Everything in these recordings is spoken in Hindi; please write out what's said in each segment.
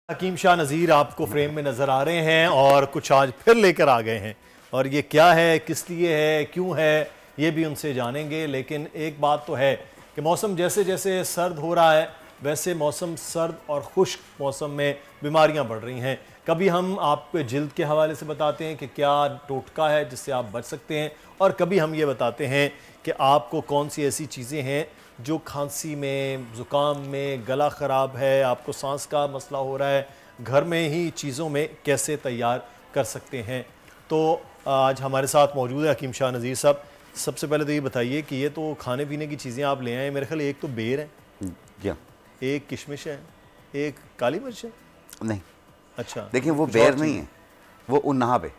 हकीम शाह नज़ीर आपको फ्रेम में नज़र आ रहे हैं और कुछ आज फिर लेकर आ गए हैं और ये क्या है, किस लिए है, क्यों है, ये भी उनसे जानेंगे। लेकिन एक बात तो है कि मौसम जैसे जैसे सर्द हो रहा है वैसे मौसम सर्द और खुश्क मौसम में बीमारियां बढ़ रही हैं। कभी हम आपको जिल्द के हवाले से बताते हैं कि क्या टोटका है जिससे आप बच सकते हैं, और कभी हम ये बताते हैं कि आपको कौन सी ऐसी चीज़ें हैं जो खांसी में, ज़ुकाम में, गला ख़राब है, आपको सांस का मसला हो रहा है, घर में ही चीज़ों में कैसे तैयार कर सकते हैं। तो आज हमारे साथ मौजूद है हकीम शाह नज़ीर साहब। सबसे पहले तो ये बताइए कि ये तो खाने पीने की चीज़ें आप ले आए, मेरे ख्याल एक तो बेर है, क्या एक किशमिश है, एक काली मिर्च है। नहीं, अच्छा, देखिए वो बेर नहीं है, वो उन्नाब है।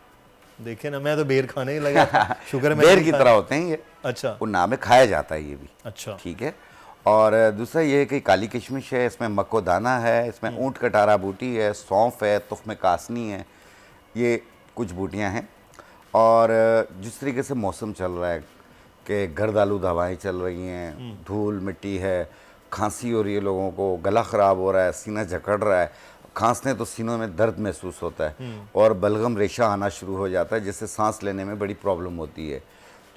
देखे ना, मैं तो बेर खाने ही लगा। शुगर में बेर की तरह होते हैं ये। अच्छा, उन्नाब में खाया जाता है ये भी। अच्छा, ठीक है। और दूसरा ये है कि काली किशमिश है, इसमें मक्कोदाना है, इसमें ऊँट कटारा बूटी है, सौंफ है, तुख्म कासनी है, ये कुछ बूटियाँ हैं। और जिस तरीके से मौसम चल रहा है कि गर्दालू हवाएं चल रही हैं, धूल मिट्टी है, खांसी हो रही है, लोगों को गला ख़राब हो रहा है, सीना जकड़ रहा है, खांसने तो सीनों में दर्द महसूस होता है और बलगम रेशा आना शुरू हो जाता है, जिससे सांस लेने में बड़ी प्रॉब्लम होती है।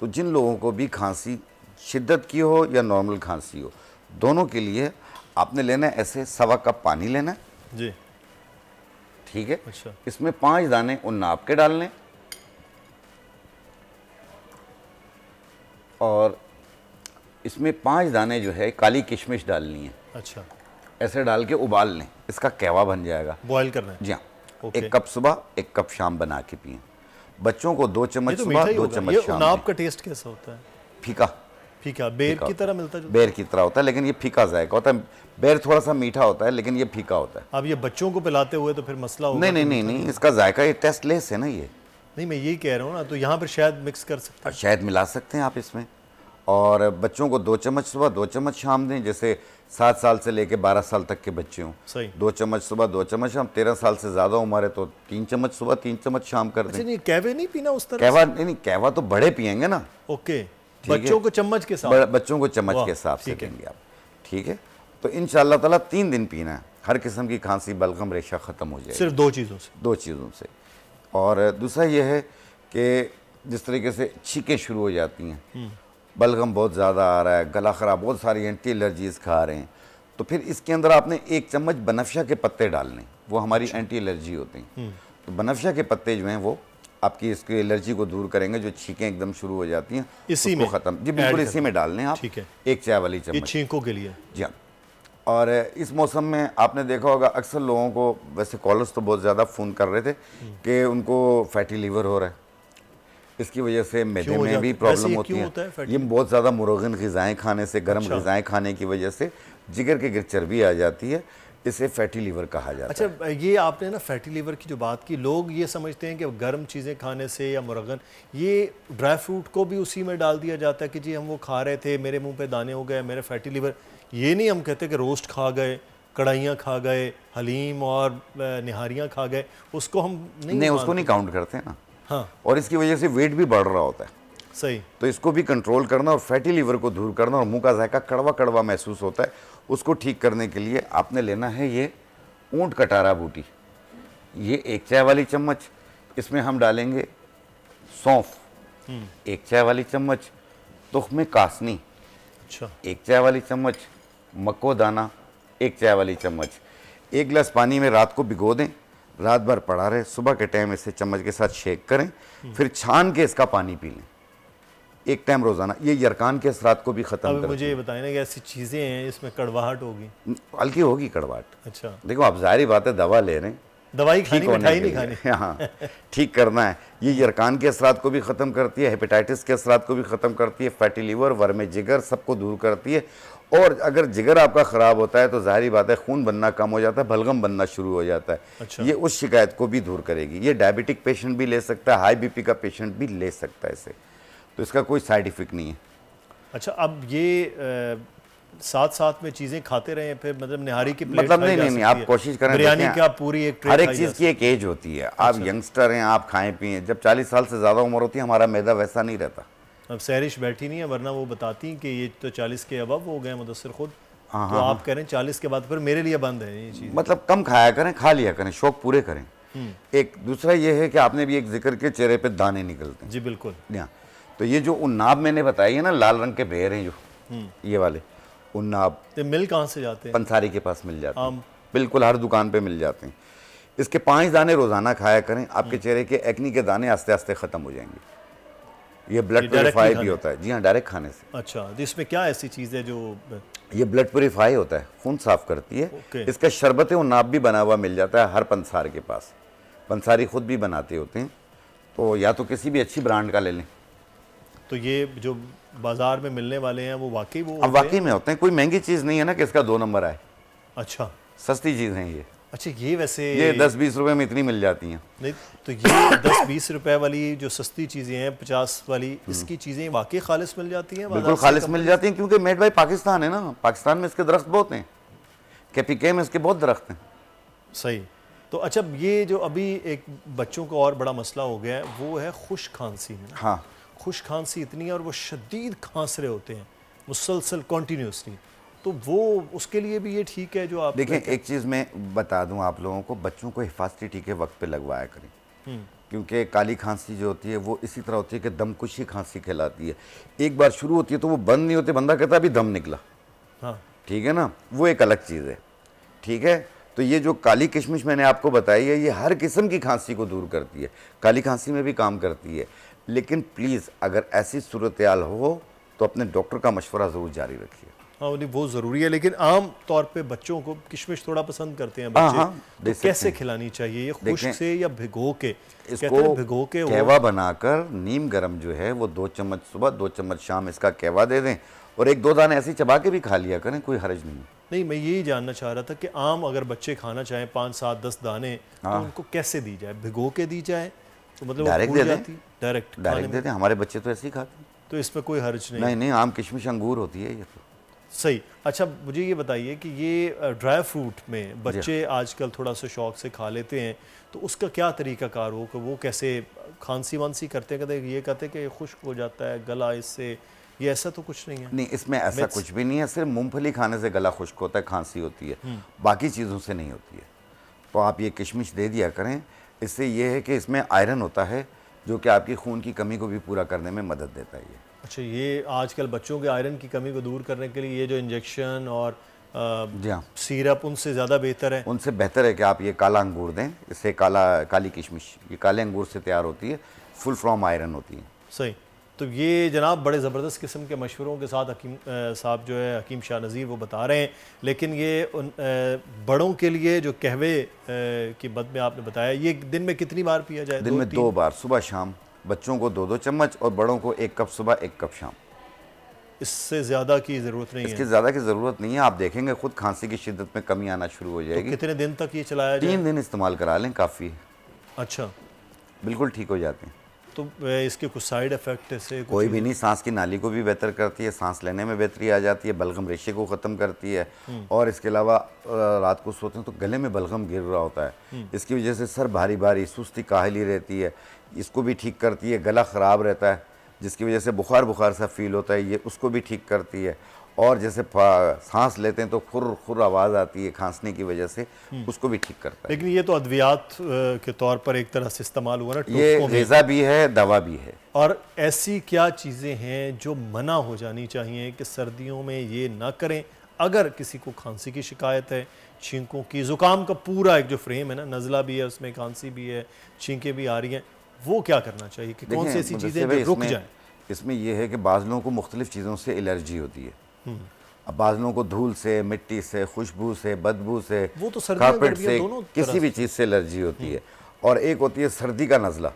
तो जिन लोगों को भी खांसी शिद्दत की हो या नॉर्मल खांसी हो, दोनों के लिए आपने लेना है ऐसे 1.25 कप पानी लेना है जी, ठीक है। अच्छा, इसमें 5 दाने उन्नाब के डालने और इसमें 5 दाने जो है काली किशमिश डालनी है। अच्छा, ऐसे डाल के उबाल लें, इसका कहवा बन जाएगा। बॉयल करना है। जी हाँ, ओके। 1 कप सुबह 1 कप शाम बना के पिए। बच्चों को 2 चम्मच ये तो सुबह मीठा ही 2 होगा। चम्मच ये शाम उनाब में। का टेस्ट कैसा होता है? फीका फीका, बेर फीका की होता तरह मिलता है? बेर की तरह होता है, लेकिन ये फीका जायका होता है। बेर थोड़ा सा मीठा होता है, लेकिन ये फीका होता है। अब ये बच्चों को पिलाते हुए तो फिर मसला होगा। नहीं नहीं नहीं नहीं, इसका जायका ये टेस्टलेस है ना ये। नहीं, मैं यही कह रहा हूँ ना, तो यहाँ पर शायद मिक्स कर सकते हैं। शायद मिला सकते हैं आप इसमें। और बच्चों को 2 चम्मच सुबह 2 चम्मच शाम दें, जैसे 7 साल से लेके 12 साल तक के बच्चे हों। सही। 2 चम्मच सुबह 2 चम्मच शाम। 13 साल से ज़्यादा उम्र है तो 3 चम्मच सुबह 3 चम्मच शाम कर अच्छा, दें। नहीं कहवे नहीं पीना उस तरह कहवा नहीं, कहवा तो बड़े पियेंगे ना। ओके, बच्चों को चम्मच के साथ। बच्चों को चम्मच के हिसाब से देंगे आप, ठीक है। तो इंशाअल्लाह ताला 3 दिन पीना है, हर किस्म की खांसी बलगम रेशा ख़त्म हो जाएगी। सिर्फ 2 चीज़ों से? 2 चीज़ों से। और दूसरा ये है कि जिस तरीके से छींकें शुरू हो जाती हैं, बलगम बहुत ज़्यादा आ रहा है, गला ख़राब, बहुत सारी एंटी एलर्जीज़ खा रहे हैं, तो फिर इसके अंदर आपने 1 चम्मच बनफशा के पत्ते डालने, वो हमारी एंटी एलर्जी होती हैं। तो बनफशा के पत्ते जो हैं वो आपकी इसकी एलर्जी को दूर करेंगे, जो छींकें एकदम शुरू हो जाती हैं इसी में ख़त्म। जी बिल्कुल, इसी में डालने आप। ठीक है, 1 चाय वाली ये चम्मच छींकों के लिए। जी हाँ। और इस मौसम में आपने देखा होगा अक्सर लोगों को, वैसे कॉलर्स तो बहुत ज़्यादा फ़ोन कर रहे थे कि उनको फैटी लीवर हो रहा है, इसकी वजह से मैदे में भी प्रॉब्लम होती है। ये बहुत ज़्यादा मुरगन ग़िज़ाएँ खाने से, गर्म ग़िज़ाएँ खाने की वजह से जिगर के गिर चर्बी आ जाती है, इसे फैटी लीवर कहा जाता है। अच्छा, ये आपने ना फैटी लीवर की जो बात की, लोग ये समझते हैं कि गर्म चीज़ें खाने से या मुरगन, ये ड्राई फ्रूट को भी उसी में डाल दिया जाता है कि जी हम वो खा रहे थे, मेरे मुंह पे दाने हो गए, मेरे फैटी लीवर। ये नहीं हम कहते कि रोस्ट खा गए, कढ़ाइयाँ खा गए, हलीम और निहारियाँ खा गए, उसको हम नहीं उसको नहीं काउंट करते ना। हाँ, और इसकी वजह से वेट भी बढ़ रहा होता है। सही। तो इसको भी कंट्रोल करना और फैटी लीवर को दूर करना, और मुंह का जायका कड़वा कड़वा महसूस होता है, उसको ठीक करने के लिए आपने लेना है ये ऊँट कटारा बूटी। ये 1 चाय वाली चम्मच, इसमें हम डालेंगे सौंफ 1 चाय वाली चम्मच, तुख्म कासनी अच्छा 1 चाय वाली चम्मच, मक्कोदाना 1 चाय वाली चम्मच। 1 गिलास पानी में रात को भिगो दें, रात भर पड़ा रहे, सुबह के टाइम इसे चम्मच के साथ शेक करें, फिर छान के इसका पानी पी लें 1 टाइम रोज़ाना। ये यरकान के असरात को भी ख़त्म कर। मुझे ये बताएं ना कि ऐसी चीज़ें हैं इसमें कड़वाहट होगी? हल्की होगी कड़वाहट। अच्छा, देखो आप ज़ाहिर बात है दवा ले रहे हैं, दवाई खानी, मिठाई नहीं खानी। हाँ, ठीक करना है। ये यरकान के असरात को भी ख़त्म करती है, हेपेटाइटिस के असरात को भी ख़त्म करती है, फैटी लीवर, वर्म जिगर सबको दूर करती है। और अगर जिगर आपका ख़राब होता है तो ज़ाहिर बात है खून बनना कम हो जाता है, बलगम बनना शुरू हो जाता है। अच्छा। ये उस शिकायत को भी दूर करेगी। ये डायबिटिक पेशेंट भी ले सकता है, हाई बीपी का पेशेंट भी ले सकता है इसे, तो इसका कोई साइड इफ़ेक्ट नहीं है। अच्छा, अब ये साथ साथ में चीज़ें खाते रहे फिर, मतलब निहारी की प्लेट मतलब नहीं, आप कोशिश करें, बिरयानी क्या पूरी एक ट्रे हर एक चीज़ की एक एज होती है। आप यंगस्टर हैं, आप खाएं पिए, जब 40 साल से ज़्यादा उम्र होती है हमारा मैदा वैसा नहीं रहता। अब सैरिश बैठी नहीं है, वरना वो बताती कि ये तो 40 के अबव हो गए मुदस्सिर खुद। तो आप कह रहे हैं 40 के बाद फिर मेरे लिए बंद है ये चीज़। मतलब कम खाया करें, खा लिया करें, शौक पूरे करें। एक दूसरा ये है कि आपने भी एक जिक्र के चेहरे पे दाने निकलते हैं। जी बिल्कुल। हाँ, तो ये जो उन्नाब मैंने बताई है ना, लाल रंग के बेर हैं जो ये वाले उन्नाब, तो मिल कहाँ से जाते हैं? पंसारी के पास मिल जाते हैं, बिल्कुल हर दुकान पे मिल जाते हैं। इसके 5 दाने रोजाना खाया करें, आपके चेहरे के एक्नी के दाने आस्ते आस्ते खत्म हो जाएंगे। ये ब्लड प्योरीफाई भी होता है। जी हाँ, डायरेक्ट खाने से। अच्छा, तो इसमें क्या ऐसी चीज़ है जो? ये ब्लड प्योरीफाई होता है, खून साफ करती है। इसका शरबत उन्नाब भी बना हुआ मिल जाता है हर पंसार के पास। पंसारी खुद भी बनाते होते हैं, तो या तो किसी भी अच्छी ब्रांड का ले लें। तो ये जो बाजार में मिलने वाले हैं वो वाकई वो अब वाकई में होते हैं, कोई महंगी चीज़ नहीं है ना कि इसका 2 नंबर आए। अच्छा, सस्ती चीज़ है ये। अच्छा, ये वैसे ये 10-20 रुपए में इतनी मिल जाती हैं। नहीं, तो ये 10-20 रुपए वाली जो सस्ती चीज़ें हैं, 50 वाली, इसकी चीज़ें वाकई खालिस मिल जाती हैं? बिल्कुल खालिस मिल जाती हैं, क्योंकि मेड बाई पाकिस्तान है ना। पाकिस्तान में इसके दरख्त बहुत हैं, कैपिके में इसके बहुत दरख्त हैं। सही। तो अच्छा, ये जो अभी एक बच्चों का और बड़ा मसला हो गया है वो है खुश खांसी में। हाँ, खुश खांसी इतनी है और वो शदीद खांस रहे होते हैं मुसलसल कॉन्टीन्यूसली, तो वो उसके लिए भी ये ठीक है जो आप देखें। एक चीज़ मैं बता दूं आप लोगों को, बच्चों को हिफाजती टीके वक्त पे लगवाया करें, क्योंकि काली खांसी जो होती है वो इसी तरह होती है कि दमकुशी खांसी कहलाती है। एक बार शुरू होती है तो वो बंद नहीं होती, बंदा कहता अभी दम निकला। हाँ, ठीक है ना, वो एक अलग चीज़ है। ठीक है, तो ये जो काली किशमिश मैंने आपको बताई है, ये हर किस्म की खांसी को दूर करती है, काली खांसी में भी काम करती है। लेकिन प्लीज़ अगर ऐसी सूरत हाल हो तो अपने डॉक्टर का मशवरा ज़रूर जारी रखिए। हाँ, नहीं वो ज़रूरी है, लेकिन आम तौर पे बच्चों को किशमिश थोड़ा पसंद करते हैं बच्चे। हाँ, तो कैसे खिलानी चाहिए ये, खुश्क से या भिगो के? इसको भिगो के कहवा बनाकर नीम गरम जो है वो 2 चम्मच सुबह 2 चम्मच शाम इसका कहवा दे दें, और 1-2 दाने ऐसे चबा के भी खा लिया करें, कोई हर्ज नहीं। नहीं, मैं यही जानना चाह रहा था कि आम अगर बच्चे खाना चाहें 5, 7, 10 दाने, तो उनको कैसे दी जाए? भिगो के दी जाए तो मतलब डायरेक्ट दे दें? डायरेक्ट दे दें, हमारे बच्चे तो ऐसे ही खाते हैं। तो इसमें कोई हर्ज नहीं? नहीं, आम किशमिश अंगूर होती है ये तो। सही। अच्छा, मुझे ये बताइए कि ये ड्राई फ्रूट में बच्चे आजकल थोड़ा सा शौक से खा लेते हैं, तो उसका क्या तरीक़ाकार हो कि वो कैसे खांसी वांसी करते कहते कि खुश्क हो जाता है गला इससे, ये ऐसा तो कुछ नहीं है? नहीं, इसमें ऐसा कुछ भी नहीं है। सिर्फ मूंगफली खाने से गला खुश्क होता है, खांसी होती है, बाकी चीज़ों से नहीं होती है। तो आप ये किशमिश दे दिया करें। इससे ये है कि इसमें आयरन होता है जो कि आपकी खून की कमी को भी पूरा करने में मदद देता है ये। अच्छा, ये आजकल बच्चों के आयरन की कमी को दूर करने के लिए ये जो इंजेक्शन और जी हाँ, सिरप उनसे ज़्यादा बेहतर है? उनसे बेहतर है कि आप ये काला अंगूर दें। इससे काली किशमिश ये काले अंगूर से तैयार होती है, फुल फ्रॉम आयरन होती है। सही। तो ये जनाब बड़े ज़बरदस्त किस्म के मशवरों के साथ हकीम साहब जो है हकीम शाह नज़ीर वो बता रहे हैं, लेकिन ये उन बड़ों के लिए जो कहवे की बद में आपने बताया, ये दिन में कितनी बार पिया जाए? दिन में 2 बार, सुबह शाम। बच्चों को 2-2 चम्मच और बड़ों को 1 कप सुबह 1 कप शाम। इससे ज़्यादा की ज़रूरत नहीं है? इसकी ज़्यादा की ज़रूरत नहीं है। आप देखेंगे खुद खांसी की शिद्दत में कमी आना शुरू हो जाएगी। तो कितने दिन तक ये चलाया जाए? 3 दिन इस्तेमाल करा लें, काफ़ी है। अच्छा, बिल्कुल ठीक हो जाते हैं। तो इसके कुछ साइड इफ़ेक्ट ऐसे कोई भी नहीं। सांस की नाली को भी बेहतर करती है, सांस लेने में बेहतरी आ जाती है, बलगम रेशे को ख़त्म करती है, और इसके अलावा रात को सोते हैं तो गले में बलगम गिर रहा होता है, इसकी वजह से सर भारी भारी, सुस्ती, काहली रहती है, इसको भी ठीक करती है। गला ख़राब रहता है जिसकी वजह से बुखार सा फील होता है, ये उसको भी ठीक करती है। और जैसे सांस लेते हैं तो खुर आवाज़ आती है खांसने की वजह से, उसको भी ठीक करता है। लेकिन ये तो अद्वियात के तौर पर एक तरह से इस्तेमाल हुआ ना, ये ग़िज़ा भी है, दवा भी है। और ऐसी क्या चीज़ें हैं जो मना हो जानी चाहिए कि सर्दियों में ये ना करें? अगर किसी को खांसी की शिकायत है, छींकों की, ज़ुकाम का पूरा एक जो फ्रेम है ना, नज़ला भी है उसमें, खांसी भी है, छींकें भी आ रही हैं, वो क्या करना चाहिए कि कौन सी ऐसी चीज़ें जो रुक जाएँ? इसमें यह है कि बाज़ लोगों को मुख्तलिफ़ चीज़ों से एलर्जी होती है। अब बाज़ लोगों को धूल से, मिट्टी से, खुशबू से, बदबू से, वो तो कारपेट से, किसी भी चीज़ से एलर्जी होती है। और एक होती है सर्दी का नज़ला,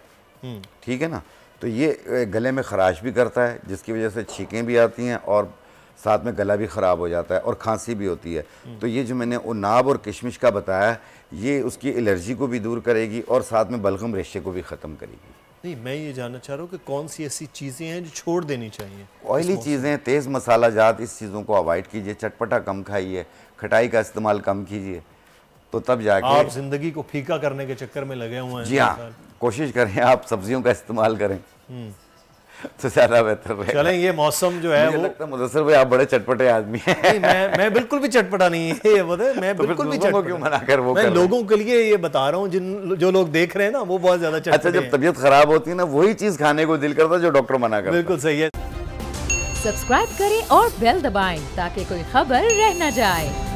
ठीक है ना, तो ये गले में ख़राश भी करता है जिसकी वजह से छींकें भी आती हैं और साथ में गला भी ख़राब हो जाता है और खांसी भी होती है। तो ये जो मैंने उन्नाब और किशमिश का बताया, ये उसकी एलर्जी को भी दूर करेगी और साथ में बलगम रेशे को भी ख़त्म करेगी। नहीं, मैं ये जानना चाह रहा हूँ कि कौन सी ऐसी चीज़ें हैं जो छोड़ देनी चाहिए? ऑयली चीज़ें, तेज़ मसाला जात, इस चीज़ों को अवॉइड कीजिए। चटपटा कम खाइए, खटाई का इस्तेमाल कम कीजिए, तो तब जाके आप ज़िंदगी को फीका करने के चक्कर में लगे हुए हैं। जी हाँ, कोशिश करें आप सब्जियों का इस्तेमाल करें। तो ज्यादा बेहतर रहेगा। चलें, ये मौसम जो है मुझे वो लगता है मुदस्सिर भाई आप बड़े चटपटे आदमी हैं। नहीं, मैं बिल्कुल भी चटपटा नहीं है ये बोले, मैं तो बिल्कुल भी फिर दूसरों को क्यों मना कर वो मैं कर रहे हैं? लोगों के लिए ये बता रहा हूँ जो लोग देख रहे हैं ना, वो बहुत ज्यादा अच्छा, चटपटे जब हैं। तबीयत खराब होती है ना, वही चीज खाने को दिल करता है जो डॉक्टर मना करता है। बिल्कुल सही है। सब्सक्राइब करें और बेल दबाएं ताकि कोई खबर रह न जाए।